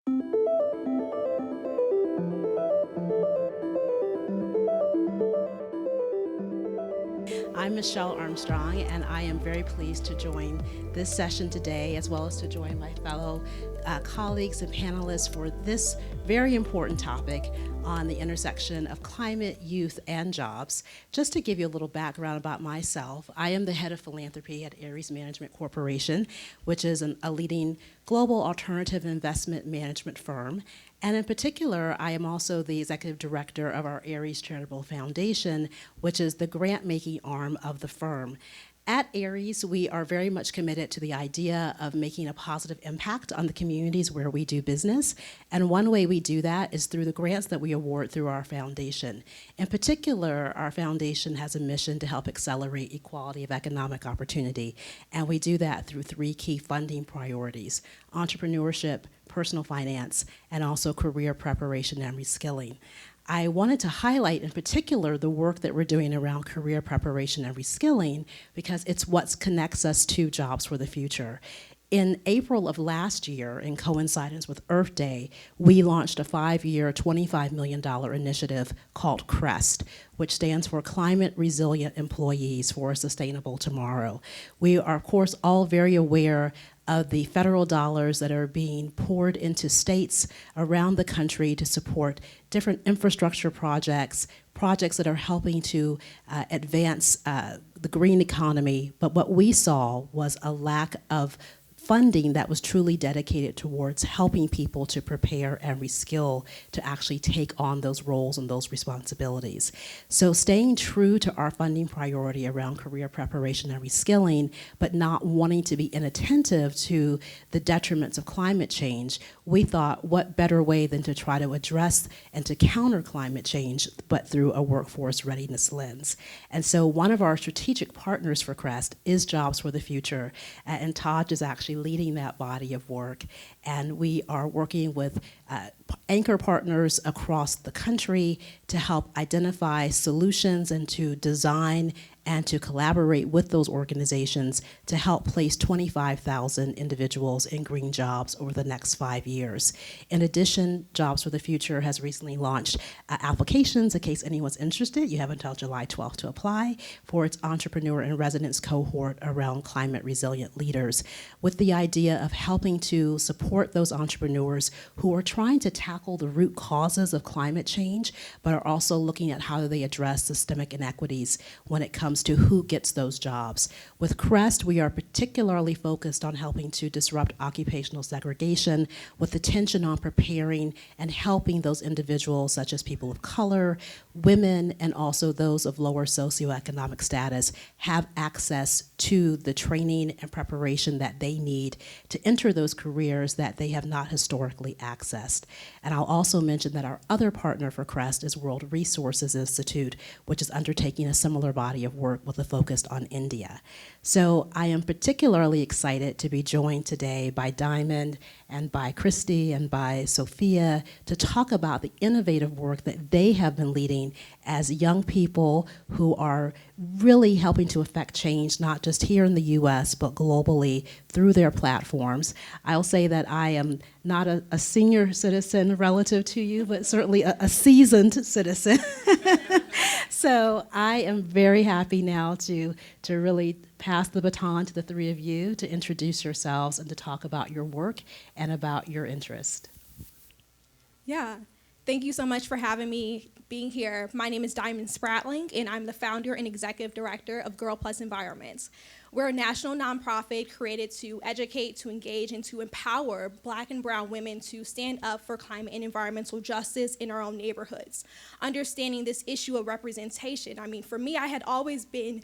I'm Michelle Armstrong, and I am very pleased to join this session today, as well as to join my fellow colleagues and panelists for this very important topic on the intersection of climate, youth, and jobs. Just to give you a little background about myself, I am the head of philanthropy at Ares Management Corporation, which is a leading global alternative investment management firm. And in particular, I am also the executive director of our Ares Charitable Foundation, which is the grant-making arm of the firm. At Ares, we are very much committed to the idea of making a positive impact on the communities where we do business. And one way we do that is through the grants that we award through our foundation. In particular, our foundation has a mission to help accelerate equality of economic opportunity. And we do that through three key funding priorities: entrepreneurship, personal finance, and also career preparation and reskilling. I wanted to highlight in particular the work that we're doing around career preparation and reskilling because it's what connects us to jobs for the future. In April of last year, in coincidence with Earth Day, we launched a 5-year, $25 million initiative called CREST, which stands for Climate Resilient Employees for a Sustainable Tomorrow. We are, of course, all very aware of the federal dollars that are being poured into states around the country to support different infrastructure projects that are helping to advance the green economy. But what we saw was a lack of funding that was truly dedicated towards helping people to prepare and reskill to actually take on those roles and those responsibilities. So staying true to our funding priority around career preparation and reskilling, but not wanting to be inattentive to the detriments of climate change, we thought what better way than to try to address and to counter climate change, but through a workforce readiness lens. And so one of our strategic partners for CREST is Jobs for the Future, and Todd is actually leading that body of work. And we are working with anchor partners across the country to help identify solutions and to design and to collaborate with those organizations to help place 25,000 individuals in green jobs over the next 5 years. In addition, Jobs for the Future has recently launched applications in case anyone's interested. You have until July 12th to apply for its Entrepreneur in Residence cohort around climate resilient leaders, with the idea of helping to support those entrepreneurs who are trying to tackle the root causes of climate change, but are also looking at how do they address systemic inequities when it comes to who gets those jobs. With CREST, we are particularly focused on helping to disrupt occupational segregation with attention on preparing and helping those individuals, such as people of color, women, and also those of lower socioeconomic status, have access to the training and preparation that they need to enter those careers that they have not historically accessed. And I'll also mention that our other partner for CREST is World Resources Institute, which is undertaking a similar body of work with a focus on India. So I am particularly excited to be joined today by Diamond and by Kristy and by Sophia to talk about the innovative work that they have been leading as young people who are really helping to affect change, not just here in the US, but globally through their platforms. I'll say that I am not a senior citizen relative to you, but certainly a seasoned citizen. So I am very happy now to really pass the baton to the three of you to introduce yourselves and to talk about your work and about your interest. Yeah, thank you so much for having me being here. My name is Diamond Spratling, and I'm the founder and executive director of Girl Plus Environments. We're a national nonprofit created to educate, to engage, and to empower Black and brown women to stand up for climate and environmental justice in our own neighborhoods. Understanding this issue of representation, I mean, for me, I had always been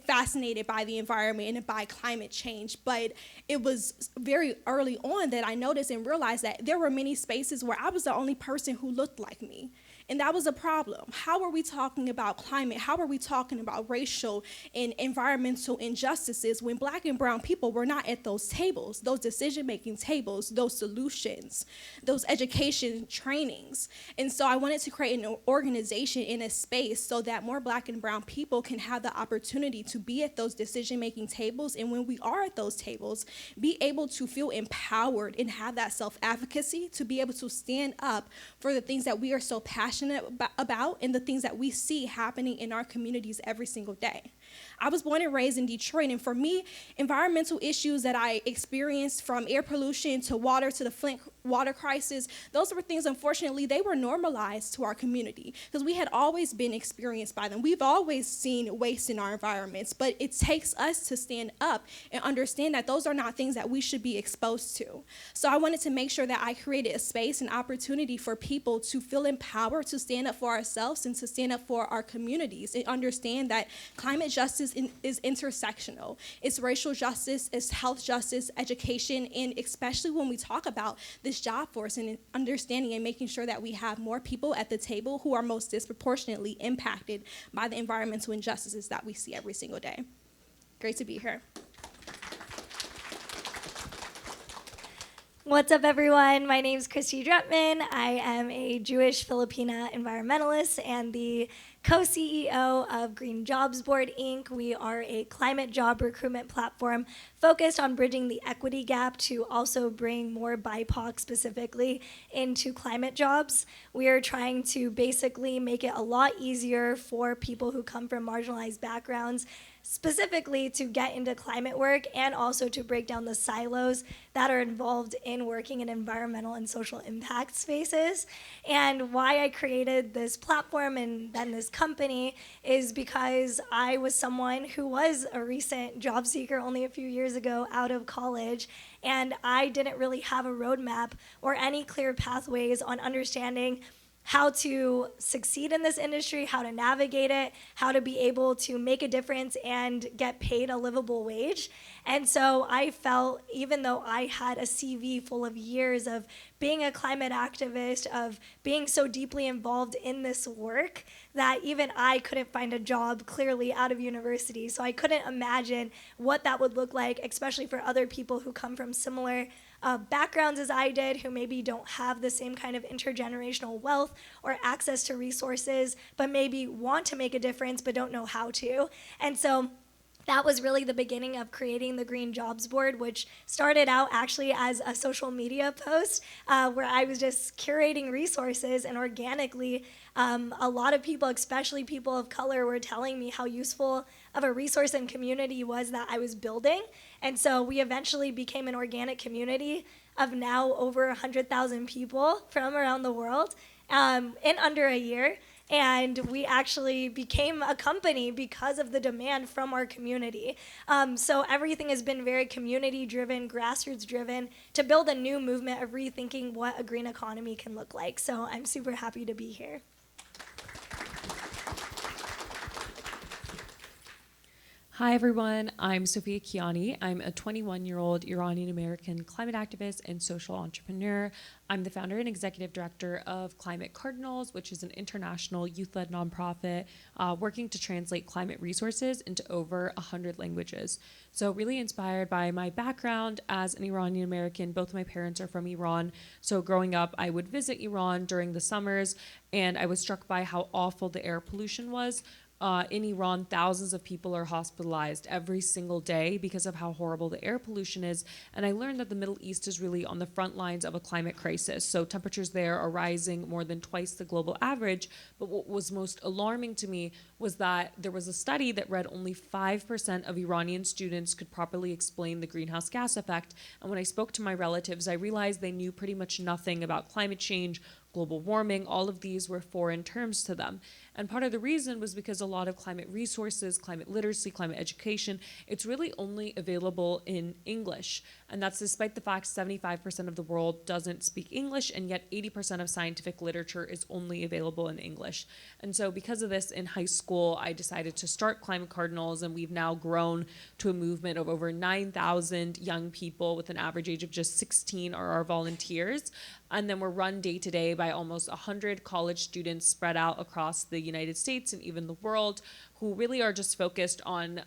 fascinated by the environment and by climate change, but it was very early on that I noticed and realized that there were many spaces where I was the only person who looked like me. And that was a problem. How are we talking about climate? How are we talking about racial and environmental injustices when Black and brown people were not at those tables, those decision-making tables, those solutions, those education trainings? And so I wanted to create an organization in a space so that more Black and brown people can have the opportunity to be at those decision-making tables, and when we are at those tables, be able to feel empowered and have that self-advocacy to be able to stand up for the things that we are so passionate about and the things that we see happening in our communities every single day. I was born and raised in Detroit, and for me, environmental issues that I experienced, from air pollution to water to the Flint water crisis, those were things, unfortunately, they were normalized to our community because we had always been experienced by them. We've always seen waste in our environments, but it takes us to stand up and understand that those are not things that we should be exposed to. So I wanted to make sure that I created a space and opportunity for people to feel empowered to stand up for ourselves and to stand up for our communities and understand that climate justice is intersectional. It's racial justice, it's health justice, education, and especially when we talk about this job force and understanding and making sure that we have more people at the table who are most disproportionately impacted by the environmental injustices that we see every single day. Great to be here. What's up, everyone? My name is Kristy Drutman. I am a Jewish Filipina environmentalist and the co-CEO of Green Jobs Board, Inc. We are a climate job recruitment platform focused on bridging the equity gap to also bring more BIPOC specifically into climate jobs. We are trying to basically make it a lot easier for people who come from marginalized backgrounds specifically to get into climate work and also to break down the silos that are involved in working in environmental and social impact spaces. And why I created this platform and then this company is because I was someone who was a recent job seeker only a few years ago out of college, and I didn't really have a roadmap or any clear pathways on understanding how to succeed in this industry, how to navigate it, how to be able to make a difference and get paid a livable wage. And so I felt, even though I had a CV full of years of being a climate activist, of being so deeply involved in this work, that even I couldn't find a job clearly out of university. So I couldn't imagine what that would look like, especially for other people who come from similar backgrounds as I did, who maybe don't have the same kind of intergenerational wealth or access to resources, but maybe want to make a difference but don't know how to. And so that was really the beginning of creating the Green Jobs Board, which started out actually as a social media post where I was just curating resources, and organically a lot of people, especially people of color, were telling me how useful of a resource and community was that I was building. And so we eventually became an organic community of now over 100,000 people from around the world in under a year. And we actually became a company because of the demand from our community. So everything has been very community-driven, grassroots-driven, to build a new movement of rethinking what a green economy can look like. So I'm super happy to be here. Hi, everyone. I'm Sophia Kianni. I'm a 21-year-old Iranian-American climate activist and social entrepreneur. I'm the founder and executive director of Cardinals, which is an international youth-led nonprofit working to translate climate resources into over 100 languages. So really inspired by my background as an Iranian-American. Both of my parents are from Iran. So growing up, I would visit Iran during the summers, and I was struck by how awful the air pollution was. In Iran, thousands of people are hospitalized every single day because of how horrible the air pollution is. And I learned that the Middle East is really on the front lines of a climate crisis. So temperatures there are rising more than twice the global average. But what was most alarming to me was that there was a study that read only 5% of Iranian students could properly explain the greenhouse gas effect. And when I spoke to my relatives, I realized they knew pretty much nothing about climate change, global warming. All of these were foreign terms to them. And part of the reason was because a lot of climate resources, climate literacy, climate education, it's really only available in English. And that's despite the fact 75% of the world doesn't speak English, and yet 80% of scientific literature is only available in English. And so because of this, in high school, I decided to start Climate Cardinals, and we've now grown to a movement of over 9,000 young people with an average age of just 16 are our volunteers. And then we're run day to day by almost 100 college students spread out across the United States and even the world, who really are just focused on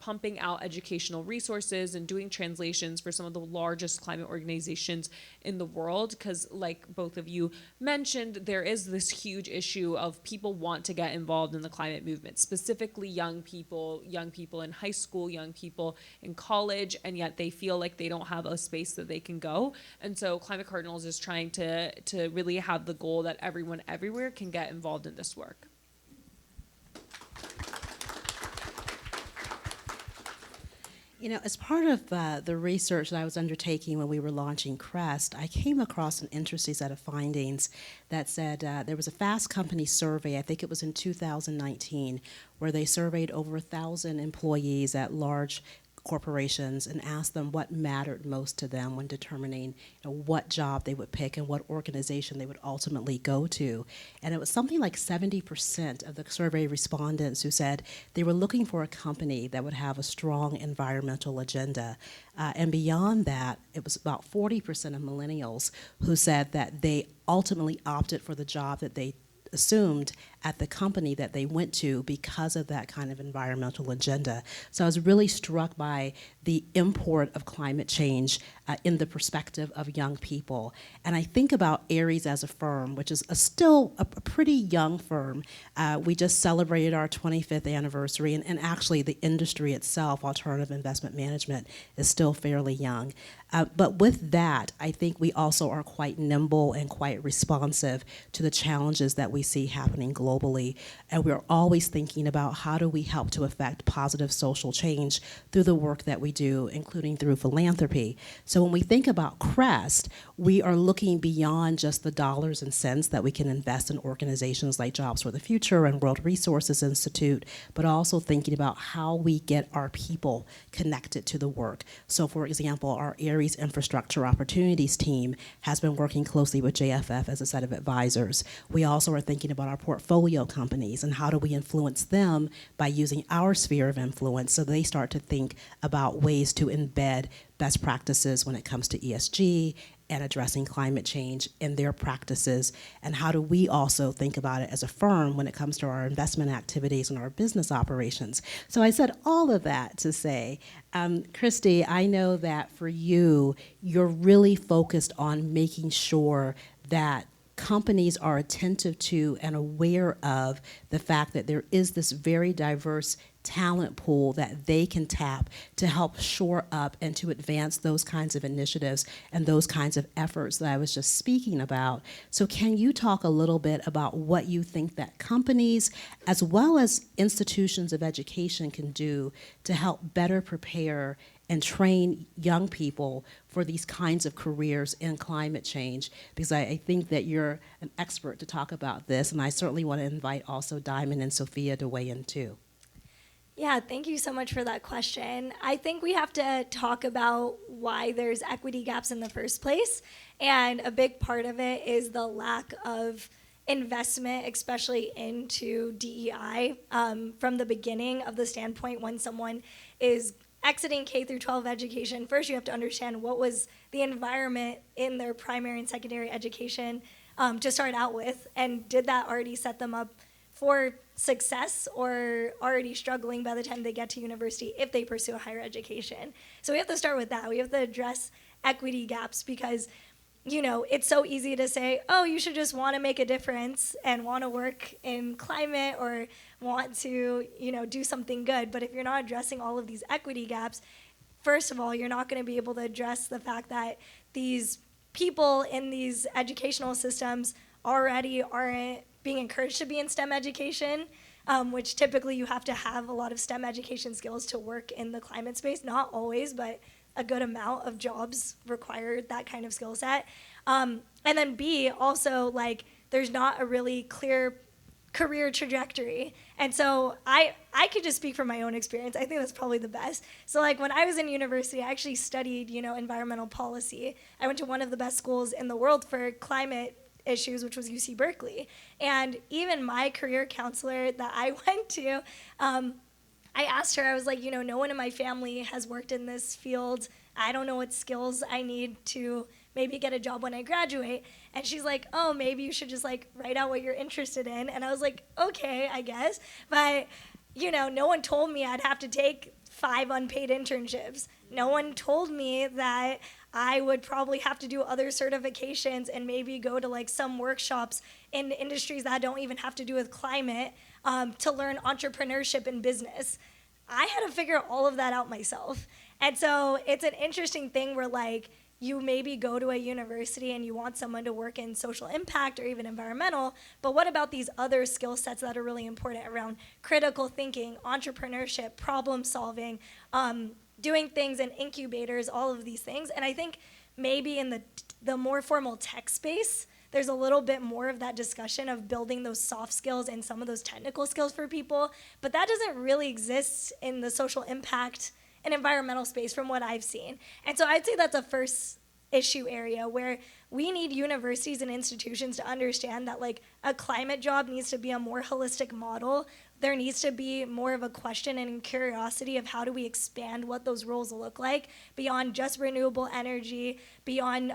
pumping out educational resources and doing translations for some of the largest climate organizations in the world. Because like both of you mentioned, there is this huge issue of people want to get involved in the climate movement, specifically young people in high school, young people in college, and yet they feel like they don't have a space that they can go. And so Climate Cardinals is trying to really have the goal that everyone everywhere can get involved in this work. You know, as part of the research that I was undertaking when we were launching CREST, I came across an interesting set of findings that said there was a Fast Company survey, I think it was in 2019, where they surveyed over 1,000 employees at large corporations and asked them what mattered most to them when determining what job they would pick and what organization they would ultimately go to. And it was something like 70% of the survey respondents who said they were looking for a company that would have a strong environmental agenda. And beyond that, it was about 40% of millennials who said that they ultimately opted for the job that they assumed at the company that they went to because of that kind of environmental agenda. So I was really struck by the import of climate change in the perspective of young people. And I think about Ares as a firm, which is still a pretty young firm. We just celebrated our 25th anniversary, and actually the industry itself, alternative investment management, is still fairly young. But with that, I think we also are quite nimble and quite responsive to the challenges that we see happening globally. And we're always thinking about how do we help to affect positive social change through the work that we do, including through philanthropy. So when we think about CREST, we are looking beyond just the dollars and cents that we can invest in organizations like Jobs for the Future and World Resources Institute, but also thinking about how we get our people connected to the work. So for example, our Ares Infrastructure Opportunities team has been working closely with JFF as a set of advisors. We also are thinking about our portfolio companies and how do we influence them by using our sphere of influence so they start to think about ways to embed best practices when it comes to ESG and addressing climate change in their practices, and how do we also think about it as a firm when it comes to our investment activities and our business operations. So I said all of that to say, Kristy, I know that for you, you're really focused on making sure that companies are attentive to and aware of the fact that there is this very diverse talent pool that they can tap to help shore up and to advance those kinds of initiatives and those kinds of efforts that I was just speaking about. So can you talk a little bit about what you think that companies as well as institutions of education can do to help better prepare and train young people for these kinds of careers in climate change? Because I think that you're an expert to talk about this, and I certainly want to invite also Diamond and Sophia to weigh in too. Yeah, thank you so much for that question. I think we have to talk about why there's equity gaps in the first place. And a big part of it is the lack of investment, especially into DEI, from the beginning of the standpoint when someone is exiting K through 12 education. First, you have to understand what was the environment in their primary and secondary education to start out with, and did that already set them up for success or already struggling by the time they get to university if they pursue a higher education. So we have to start with that. We have to address equity gaps because, you know, it's so easy to say, oh, you should just want to make a difference and want to work in climate or want to, you know, do something good. But if you're not addressing all of these equity gaps, first of all, you're not going to be able to address the fact that these people in these educational systems already aren't being encouraged to be in STEM education, which typically you have to have a lot of STEM education skills to work in the climate space. Not always, but a good amount of jobs require that kind of skill set. And then B, also, like, there's not a really clear career trajectory. And so I could just speak from my own experience. I think that's probably the best. So like when I was in university, I actually studied, you know, environmental policy. I went to one of the best schools in the world for climate issues, which was UC Berkeley. And even my career counselor that I went to, I asked her, I was like, you know, no one in my family has worked in this field. I don't know what skills I need to maybe get a job when I graduate. And she's like, oh, maybe you should just like write out what you're interested in. And I was like, okay, I guess. But, no one told me I'd have to take 5 unpaid internships. No one told me that I would probably have to do other certifications and maybe go to like some workshops in industries that don't even have to do with climate to learn entrepreneurship and business. I had to figure all of that out myself. And so it's an interesting thing where like you maybe go to a university and you want someone to work in social impact or even environmental, but what about these other skill sets that are really important around critical thinking, entrepreneurship, problem solving, doing things in incubators, all of these things. And I think maybe in the more formal tech space, there's a little bit more of that discussion of building those soft skills and some of those technical skills for people, but that doesn't really exist in the social impact and environmental space from what I've seen. And so I'd say that's a first issue area where we need universities and institutions to understand that like a climate job needs to be a more holistic model. There needs to be more of a question and curiosity of how do we expand what those roles look like beyond just renewable energy, beyond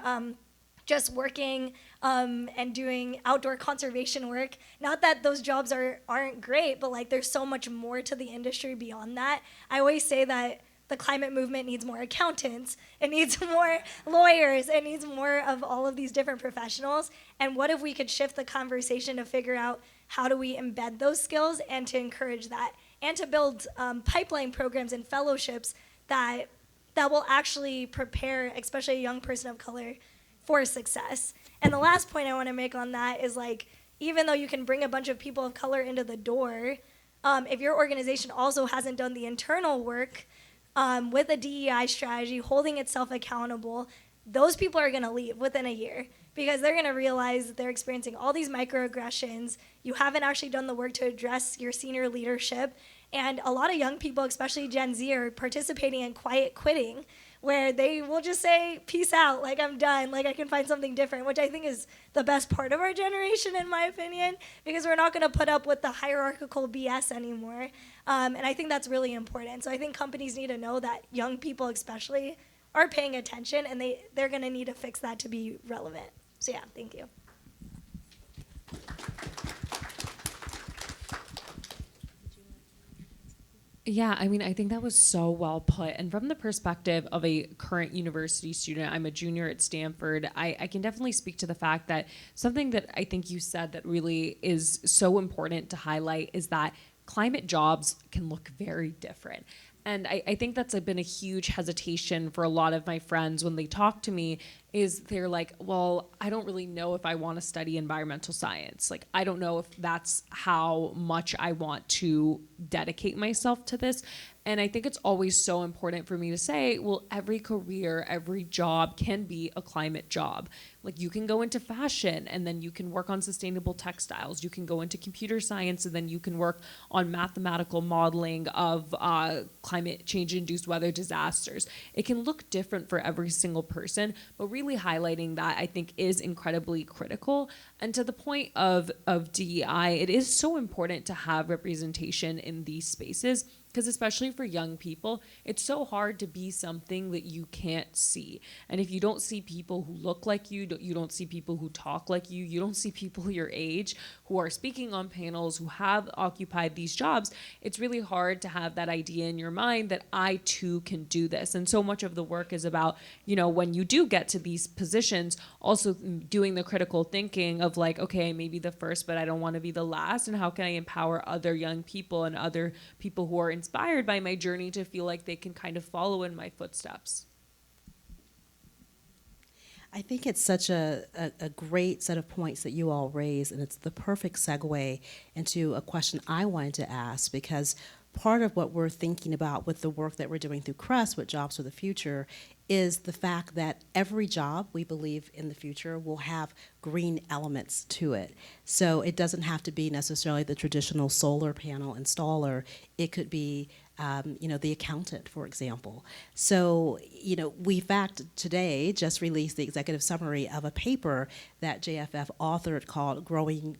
just working and doing outdoor conservation work. Not that those jobs aren't great, but like there's so much more to the industry beyond that. I always say that the climate movement needs more accountants, it needs more lawyers, it needs more of all of these different professionals. And what if we could shift the conversation to figure out how do we embed those skills and to encourage that and to build pipeline programs and fellowships that will actually prepare, especially a young person of color, for success. And the last point I want to make on that is like, even though you can bring a bunch of people of color into the door, if your organization also hasn't done the internal work with a DEI strategy, holding itself accountable, those people are going to leave within a year because they're going to realize that they're experiencing all these microaggressions. You haven't actually done the work to address your senior leadership. And a lot of young people, especially Gen Z, are participating in quiet quitting, where they will just say, peace out, like I'm done, like I can find something different, which I think is the best part of our generation, in my opinion, because we're not gonna put up with the hierarchical BS anymore. And I think that's really important. So I think companies need to know that young people especially are paying attention and they're gonna need to fix that to be relevant. So yeah, thank you. Yeah, I mean, I think that was so well put. And from the perspective of a current university student, I'm a junior at Stanford, I can definitely speak to the fact that something that I think you said that really is so important to highlight is that climate jobs can look very different. And I think that's been a huge hesitation for a lot of my friends when they talk to me is they're like, well, I don't really know if I want to study environmental science. Like, I don't know if that's how much I want to dedicate myself to this. And I think it's always so important for me to say, well, every career, every job can be a climate job. Like you can go into fashion and then you can work on sustainable textiles. You can go into computer science and then you can work on mathematical modeling of climate change-induced weather disasters. It can look different for every single person, but really highlighting that I think is incredibly critical. And to the point of DEI, it is so important to have representation in these spaces because especially for young people, it's so hard to be something that you can't see. And if you don't see people who look like you don't see people who talk like you don't see people your age who are speaking on panels, who have occupied these jobs, it's really hard to have that idea in your mind that I too can do this. And so much of the work is about, when you do get to these positions, also doing the critical thinking of like, okay, maybe the first, but I don't want to be the last. And how can I empower other young people and other people who are inspired by my journey to feel like they can kind of follow in my footsteps? I think it's such a great set of points that you all raise, and it's the perfect segue into a question I wanted to ask, because part of what we're thinking about with the work that we're doing through CREST with Jobs for the Future is the fact that every job, we believe, in the future will have green elements to it. So it doesn't have to be necessarily the traditional solar panel installer. It could be the accountant, for example. So, we, in fact, today just released the executive summary of a paper that JFF authored called Growing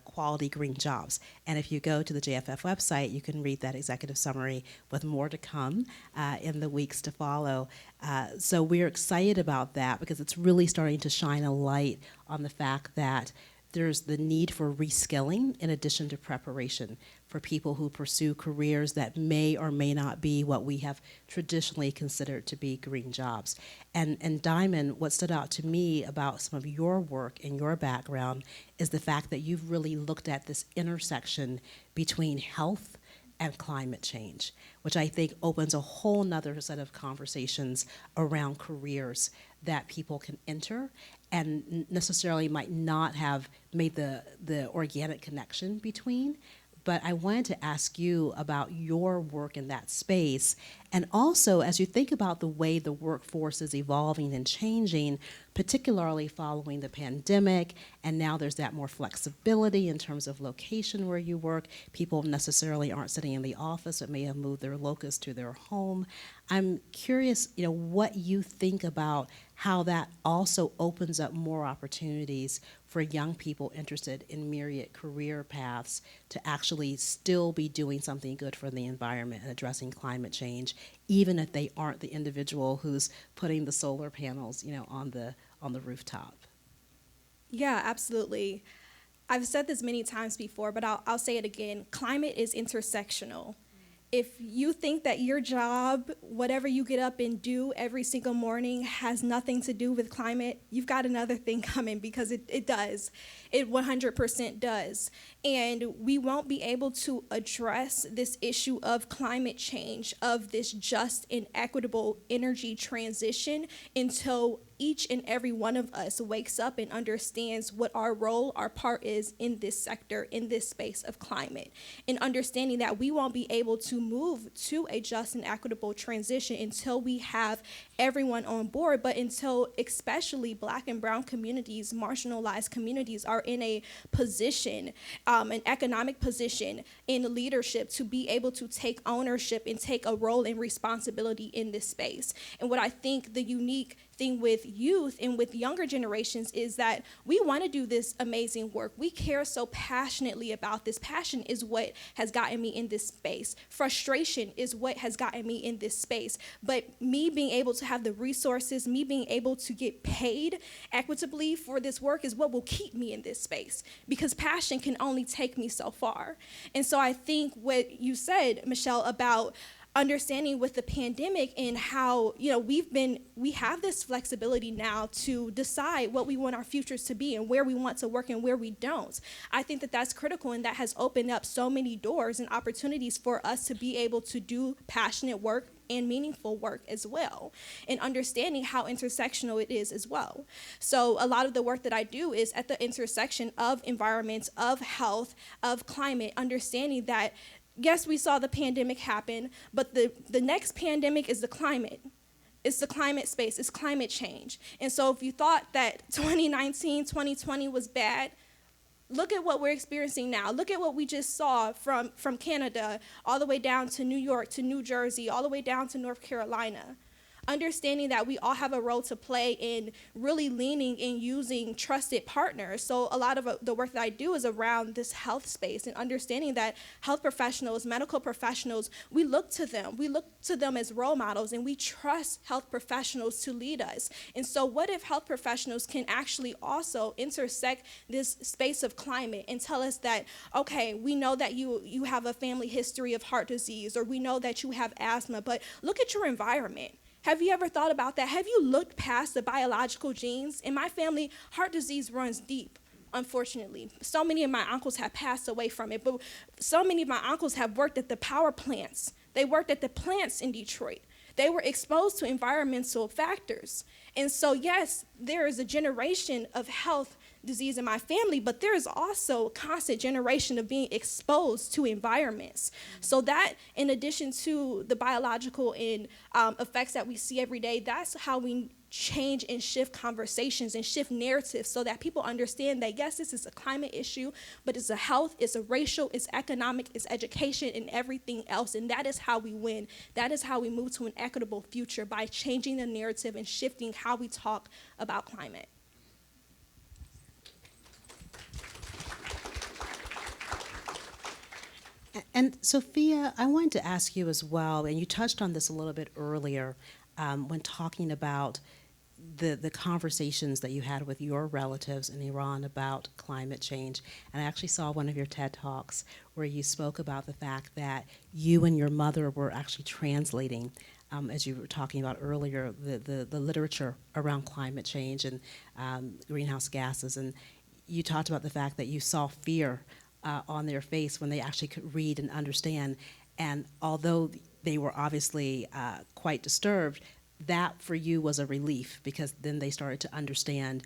quality green jobs. And if you go to the JFF website, you can read that executive summary with more to come in the weeks to follow. So we're excited about that because it's really starting to shine a light on the fact that there's the need for reskilling in addition to preparation for people who pursue careers that may or may not be what we have traditionally considered to be green jobs. And Diamond, what stood out to me about some of your work and your background is the fact that you've really looked at this intersection between health and climate change, which I think opens a whole nother set of conversations around careers that people can enter and necessarily might not have made the organic connection between. But I wanted to ask you about your work in that space. And also, as you think about the way the workforce is evolving and changing, particularly following the pandemic, and now there's that more flexibility in terms of location where you work. People necessarily aren't sitting in the office, but may have moved their locus to their home. I'm curious, what you think about how that also opens up more opportunities for young people interested in myriad career paths to actually still be doing something good for the environment and addressing climate change, even if they aren't the individual who's putting the solar panels, on the rooftop. Yeah, absolutely. I've said this many times before, but I'll say it again. Climate is intersectional. If you think that your job, whatever you get up and do every single morning, has nothing to do with climate, you've got another thing coming, because it does. It 100% does. And we won't be able to address this issue of climate change, of this just and equitable energy transition, until each and every one of us wakes up and understands what our role, our part is in this sector, in this space of climate. And understanding that we won't be able to move to a just and equitable transition until we have everyone on board, but until especially Black and brown communities, marginalized communities, are in a position, an economic position in leadership to be able to take ownership and take a role and responsibility in this space. And what I think the unique thing with youth and with younger generations is that we want to do this amazing work. We care so passionately about this. Passion is what has gotten me in this space. Frustration is what has gotten me in this space. But me being able to have the resources, me being able to get paid equitably for this work is what will keep me in this space, because passion can only take me so far. And so I think what you said, Michelle, about understanding with the pandemic and how, we have this flexibility now to decide what we want our futures to be and where we want to work and where we don't. I think that that's critical, and that has opened up so many doors and opportunities for us to be able to do passionate work and meaningful work as well, and understanding how intersectional it is as well. So a lot of the work that I do is at the intersection of environment, of health, of climate, understanding that yes, we saw the pandemic happen, but the next pandemic is the climate. It's the climate space. It's climate change. And so if you thought that 2019, 2020 was bad, look at what we're experiencing now. Look at what we just saw from Canada all the way down to New York, to New Jersey, all the way down to North Carolina. Understanding that we all have a role to play in really leaning and using trusted partners. So a lot of the work that I do is around this health space, and understanding that health professionals, medical professionals, we look to them. We look to them as role models, and we trust health professionals to lead us. And so what if health professionals can actually also intersect this space of climate and tell us that, okay, we know that you have a family history of heart disease, or we know that you have asthma, but look at your environment. Have you ever thought about that? Have you looked past the biological genes? In my family, heart disease runs deep, unfortunately. So many of my uncles have passed away from it, but so many of my uncles have worked at the power plants. They worked at the plants in Detroit. They were exposed to environmental factors. And so, yes, there is a generation of health disease in my family, but there is also a constant generation of being exposed to environments. So that, in addition to the biological and effects that we see every day, that's how we change and shift conversations and shift narratives, so that people understand that, yes, this is a climate issue, but it's a health, it's a racial, it's economic, it's education, and everything else. And that is how we win. That is how we move to an equitable future, by changing the narrative and shifting how we talk about climate. And Sophia, I wanted to ask you as well, and you touched on this a little bit earlier when talking about the conversations that you had with your relatives in Iran about climate change. And I actually saw one of your TED Talks where you spoke about the fact that you and your mother were actually translating, as you were talking about earlier, the literature around climate change and greenhouse gases. And you talked about the fact that you saw fear on their face when they actually could read and understand. And although they were obviously quite disturbed, that for you was a relief, because then they started to understand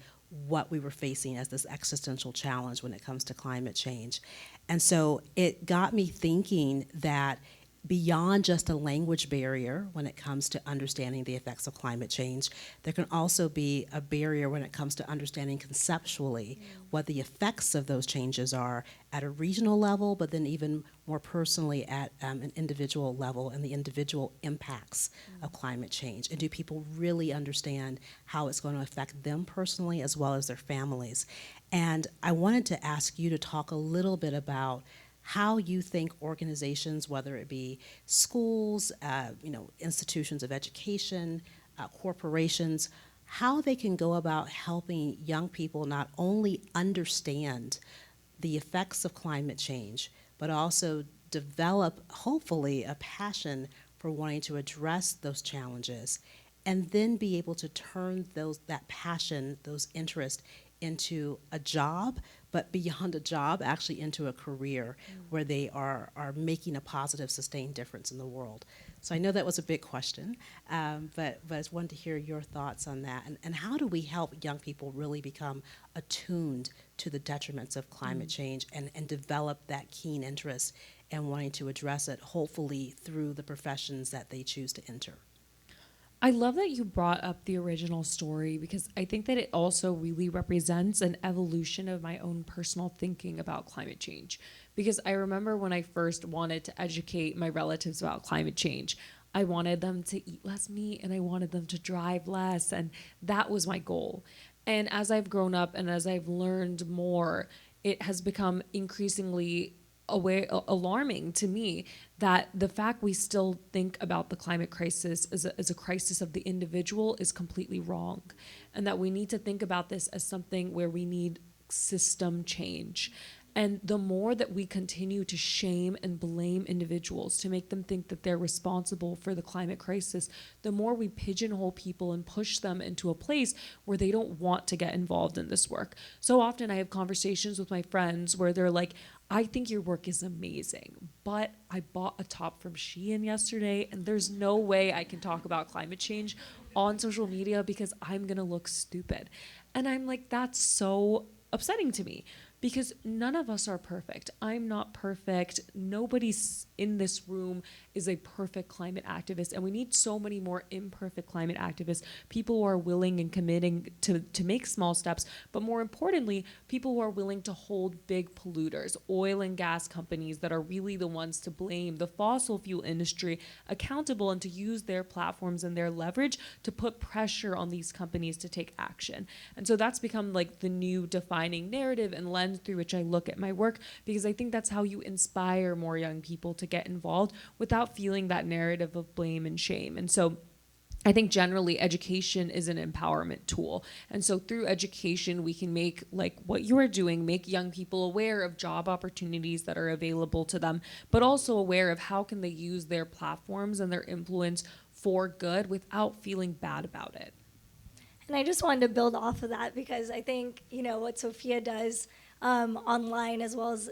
what we were facing as this existential challenge when it comes to climate change. And so it got me thinking that beyond just a language barrier when it comes to understanding the effects of climate change, there can also be a barrier when it comes to understanding conceptually what the effects of those changes are at a regional level, but then even more personally at an individual level and the individual impacts of climate change. And do people really understand how it's going to affect them personally as well as their families? And I wanted to ask you to talk a little bit about how you think organizations, whether it be schools, institutions of education, corporations, how they can go about helping young people not only understand the effects of climate change, but also develop, hopefully, a passion for wanting to address those challenges, and then be able to turn that passion, those interests, into a job, but beyond a job, actually into a career where they are making a positive, sustained difference in the world. So I know that was a big question, but I just wanted to hear your thoughts on that. And how do we help young people really become attuned to the detriments of climate change and develop that keen interest and wanting to address it, hopefully through the professions that they choose to enter? I love that you brought up the original story, because I think that it also really represents an evolution of my own personal thinking about climate change. Because I remember when I first wanted to educate my relatives about climate change, I wanted them to eat less meat and I wanted them to drive less, and that was my goal. And as I've grown up and as I've learned more, it has become increasingly alarming to me that the fact we still think about the climate crisis as a crisis of the individual is completely wrong, and that we need to think about this as something where we need system change. And the more that we continue to shame and blame individuals to make them think that they're responsible for the climate crisis, the more we pigeonhole people and push them into a place where they don't want to get involved in this work. So often I have conversations with my friends where they're like, I think your work is amazing, but I bought a top from Shein yesterday and there's no way I can talk about climate change on social media because I'm gonna look stupid. And I'm like, that's so upsetting to me, because none of us are perfect. I'm not perfect. Nobody in this room is a perfect climate activist, and we need so many more imperfect climate activists, people who are willing and committing to make small steps, but more importantly, people who are willing to hold big polluters, oil and gas companies that are really the ones to blame, the fossil fuel industry, accountable, and to use their platforms and their leverage to put pressure on these companies to take action. And so that's become like the new defining narrative and lens through which I look at my work, because I think that's how you inspire more young people to get involved without feeling that narrative of blame and shame. And so I think generally education is an empowerment tool. And so through education, we can make, like what you are doing, make young people aware of job opportunities that are available to them, but also aware of how can they use their platforms and their influence for good without feeling bad about it. And I just wanted to build off of that, because I think, what Sophia does online, as well as,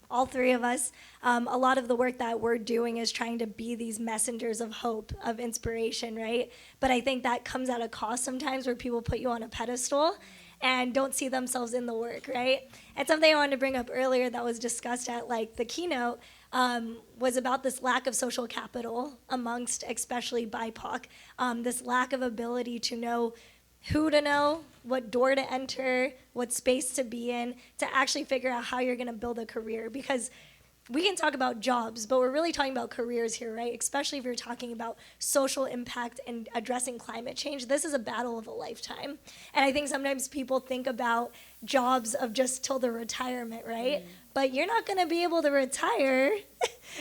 all three of us, a lot of the work that we're doing is trying to be these messengers of hope, of inspiration, right? But I think that comes at a cost sometimes, where people put you on a pedestal and don't see themselves in the work, right? And something I wanted to bring up earlier that was discussed at the keynote was about this lack of social capital amongst especially BIPOC, this lack of ability to know who to know, what door to enter, what space to be in, to actually figure out how you're gonna build a career. Because we can talk about jobs, but we're really talking about careers here, right? Especially if you're talking about social impact and addressing climate change. This is a battle of a lifetime. And I think sometimes people think about jobs of just till the retirement, right? But you're not going to be able to retire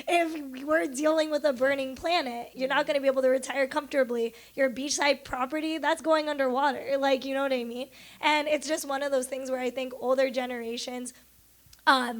if we're dealing with a burning planet. You're not going to be able to retire comfortably. Your beachside property, that's going underwater. Like, you know what I mean? And it's just one of those things where I think older generations are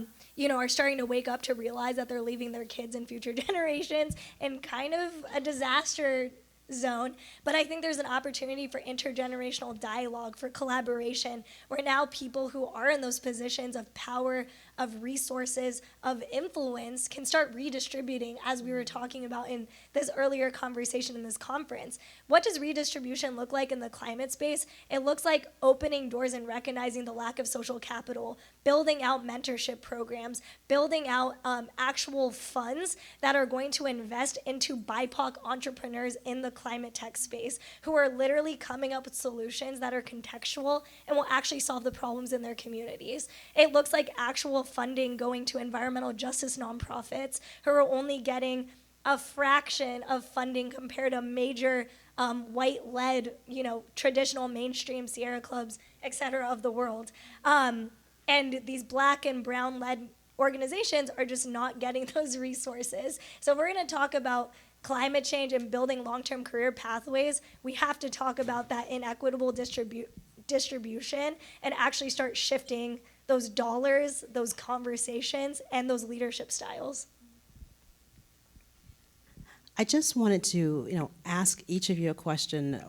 starting to wake up to realize that they're leaving their kids and future generations in kind of a disaster zone. But I think there's an opportunity for intergenerational dialogue, for collaboration, where now people who are in those positions of power, of resources, of influence can start redistributing, as we were talking about in this earlier conversation in this conference. What does redistribution look like in the climate space? It looks like opening doors and recognizing the lack of social capital, building out mentorship programs, building out actual funds that are going to invest into BIPOC entrepreneurs in the climate tech space who are literally coming up with solutions that are contextual and will actually solve the problems in their communities. It looks like actual funding going to environmental justice nonprofits who are only getting a fraction of funding compared to major white-led, traditional mainstream Sierra clubs, et cetera, of the world. And these black and brown-led organizations are just not getting those resources. So we're going to talk about climate change and building long-term career pathways. We have to talk about that inequitable distribution and actually start shifting those dollars, those conversations, and those leadership styles. I just wanted to, ask each of you a question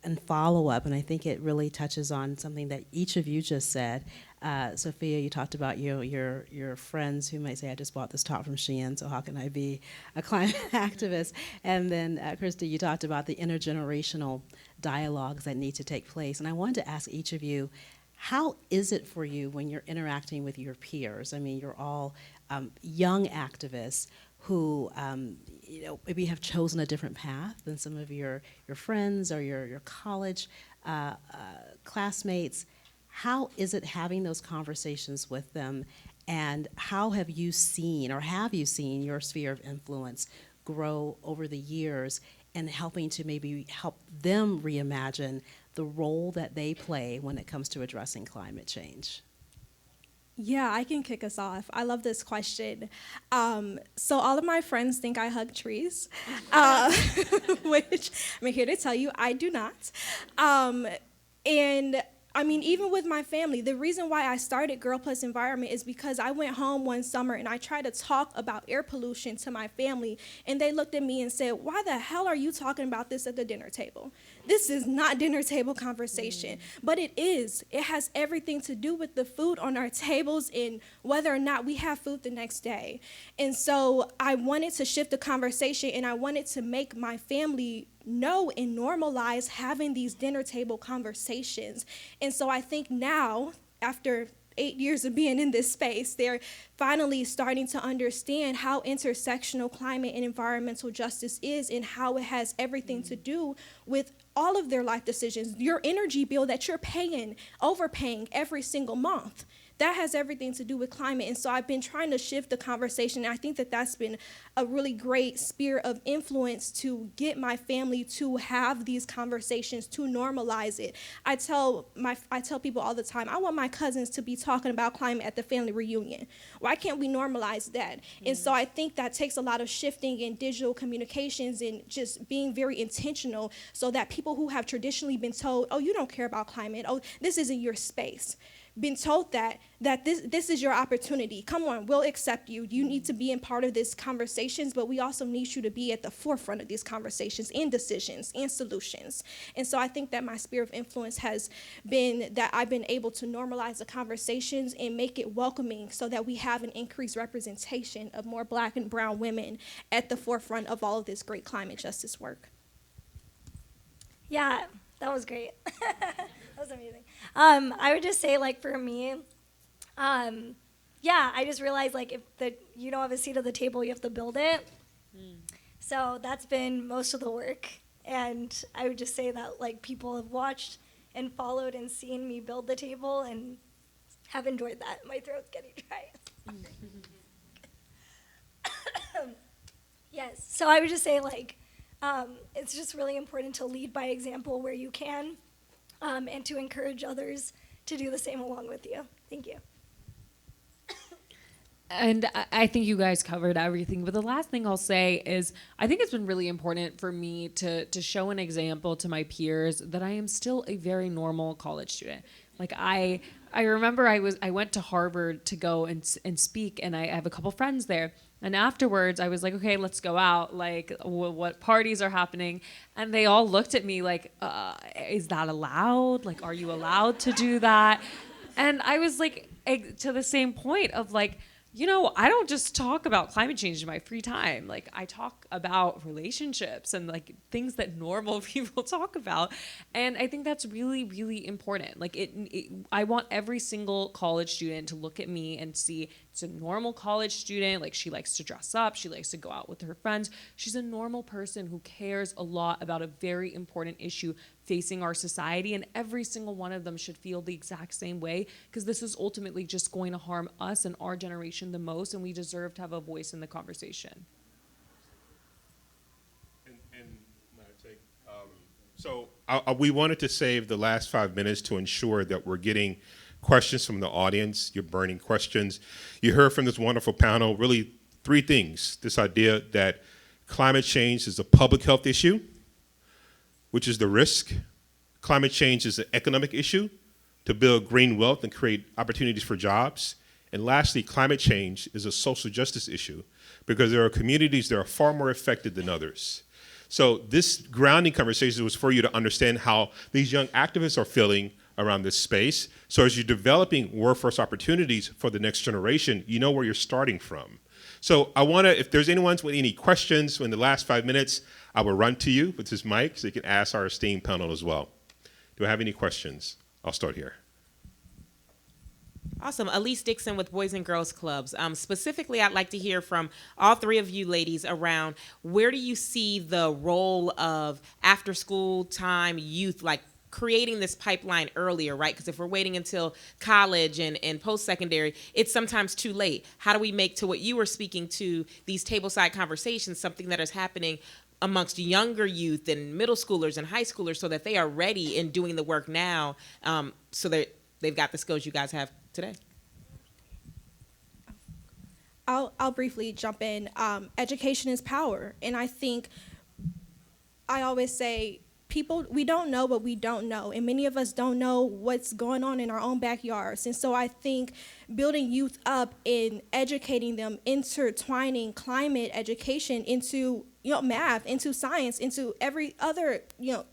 and follow up, and I think it really touches on something that each of you just said. Sophia, you talked about your friends who might say, I just bought this top from Shein, so how can I be a climate activist? And then, Kristy, you talked about the intergenerational dialogues that need to take place. And I wanted to ask each of you, how is it for you when you're interacting with your peers? I mean, you're all young activists who maybe have chosen a different path than some of your friends or your college classmates. How is it having those conversations with them, and how have you seen your sphere of influence grow over the years and helping to maybe help them reimagine the role that they play when it comes to addressing climate change? Yeah, I can kick us off. I love this question. So all of my friends think I hug trees, which I'm here to tell you I do not. And I mean, even with my family, the reason why I started Girl Plus Environment is because I went home one summer and I tried to talk about air pollution to my family, and they looked at me and said, why the hell are you talking about this at the dinner table? This is not dinner table conversation. But it is. It has everything to do with the food on our tables and whether or not we have food the next day. And so I wanted to shift the conversation, and I wanted to make my family know and normalize having these dinner table conversations. And so I think now, after 8 years of being in this space, they're finally starting to understand how intersectional climate and environmental justice is, and how it has everything to do with all of their life decisions. Your energy bill that you're overpaying every single month, that has everything to do with climate. And so I've been trying to shift the conversation. And I think that that's been a really great sphere of influence to get my family to have these conversations, to normalize it. I tell people all the time, I want my cousins to be talking about climate at the family reunion. Why can't we normalize that? And so I think that takes a lot of shifting in digital communications and just being very intentional, so that people who have traditionally been told, oh, you don't care about climate, oh, this isn't your space, been told that this is your opportunity. Come on, we'll accept you. You need to be in part of these conversations, but we also need you to be at the forefront of these conversations and decisions and solutions. And so I think that my sphere of influence has been that I've been able to normalize the conversations and make it welcoming, so that we have an increased representation of more Black and brown women at the forefront of all of this great climate justice work. Yeah, that was great. That was amazing. I would just say, for me, I just realized, if you don't have a seat at the table, you have to build it. So that's been most of the work. And I would just say that, people have watched and followed and seen me build the table and have enjoyed that. My throat's getting dry. Yes. So I would just say, like, it's just really important to lead by example where you can, and to encourage others to do the same along with you. Thank you. And I think you guys covered everything. But the last thing I'll say is I think it's been really important for me to show an example to my peers that I am still a very normal college student. Like I remember I went to Harvard to go and speak, and I have a couple friends there. And afterwards, I was like, okay, let's go out. Like, what parties are happening? And they all looked at me like, is that allowed? Like, are you allowed to do that? And I was like, to the same point of like, you know, I don't just talk about climate change in my free time. Like, I talk about relationships and like things that normal people talk about. And I think that's really, really important. Like, I want every single college student to look at me and see it's a normal college student. Like, she likes to dress up. She likes to go out with her friends. She's a normal person who cares a lot about a very important issue facing our society, and every single one of them should feel the exact same way, because this is ultimately just going to harm us and our generation the most, and we deserve to have a voice in the conversation. So we wanted to save the last 5 minutes to ensure that we're getting questions from the audience, your burning questions. You heard from this wonderful panel really three things. This idea that climate change is a public health issue, which is the risk. Climate change is an economic issue to build green wealth and create opportunities for jobs. And lastly, climate change is a social justice issue because there are communities that are far more affected than others. So this grounding conversation was for you to understand how these young activists are feeling around this space. So as you're developing workforce opportunities for the next generation, you know where you're starting from. So I want to, if there's anyone with any questions in the last 5 minutes, I will run to you with this mic so you can ask our esteemed panel as well. Do I have any questions? I'll start here. Awesome. Elise Dixon with Boys and Girls Clubs. Specifically, I'd like to hear from all three of you ladies around where do you see the role of after school time youth, like creating this pipeline earlier, right? Because if we're waiting until college and post-secondary, it's sometimes too late. How do we make, to what you were speaking to, these tableside conversations, something that is happening amongst younger youth and middle schoolers and high schoolers so that they are ready in doing the work now, so that they've got the skills you guys have today? I'll briefly jump in. Education is power, and I think I always say people, we don't know what we don't know, and many of us don't know what's going on in our own backyards. And so I think building youth up and educating them, intertwining climate education into math, into science, into every other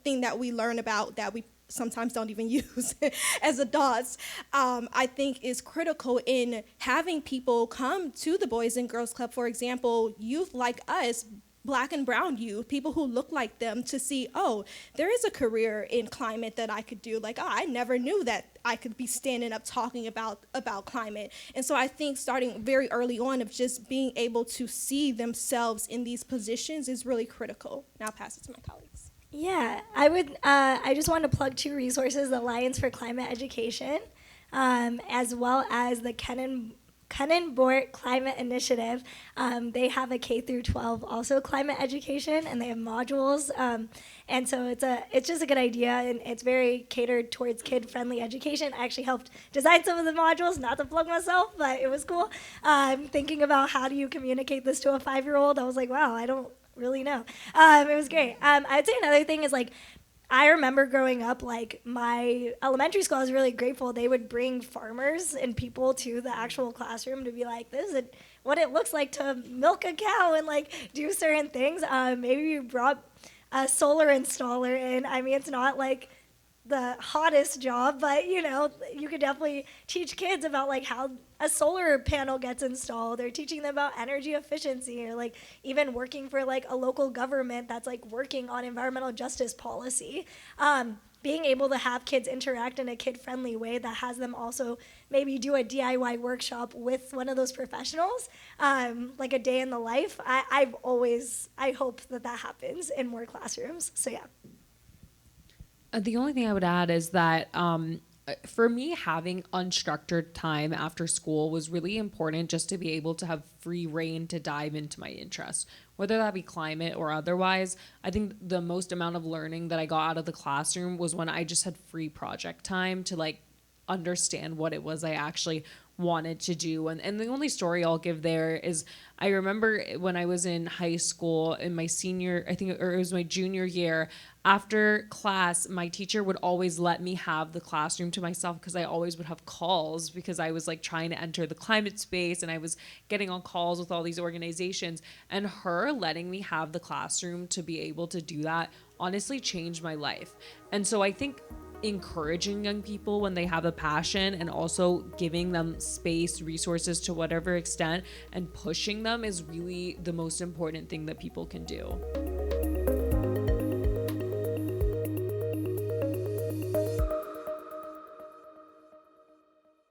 thing that we learn about that we sometimes don't even use as adults, I think is critical in having people come to the Boys and Girls Club, for example, youth like us, Black and brown youth, people who look like them, to see, oh, there is a career in climate that I could do. Like, oh, I never knew that I could be standing up talking about climate. And so I think starting very early on of just being able to see themselves in these positions is really critical. Now I'll pass it to my colleagues. Yeah, I just want to plug two resources: the Alliance for Climate Education, as well as the Kannenbort Climate Initiative. They have a K through 12 also climate education, and they have modules. And so it's just a good idea, and it's very catered towards kid-friendly education. I actually helped design some of the modules, not to plug myself, but it was cool. Thinking about how do you communicate this to a 5-year-old, I was like, wow, I don't really know. It was great. I'd say another thing is, like, I remember growing up, like, my elementary school, I was really grateful. They would bring farmers and people to the actual classroom to be like, this is what it looks like to milk a cow and, like, do certain things. Maybe you brought a solar installer in. I mean, it's not, like, the hottest job, but, you could definitely teach kids about, like, how a solar panel gets installed, or teaching them about energy efficiency, or, like, even working for, like, a local government that's, like, working on environmental justice policy. Being able to have kids interact in a kid-friendly way that has them also maybe do a DIY workshop with one of those professionals, like a day in the life. I hope that happens in more classrooms. So yeah. The only thing I would add is that for me, having unstructured time after school was really important, just to be able to have free reign to dive into my interests, whether that be climate or otherwise. I think the most amount of learning that I got out of the classroom was when I just had free project time to like understand what it was I actually wanted to do. And the only story I'll give there is I remember when I was in high school in my senior, I think, or it was my junior year, after class, my teacher would always let me have the classroom to myself because I always would have calls because I was like trying to enter the climate space and I was getting on calls with all these organizations. And her letting me have the classroom to be able to do that honestly changed my life. And so I think encouraging young people when they have a passion and also giving them space, resources to whatever extent, and pushing them is really the most important thing that people can do.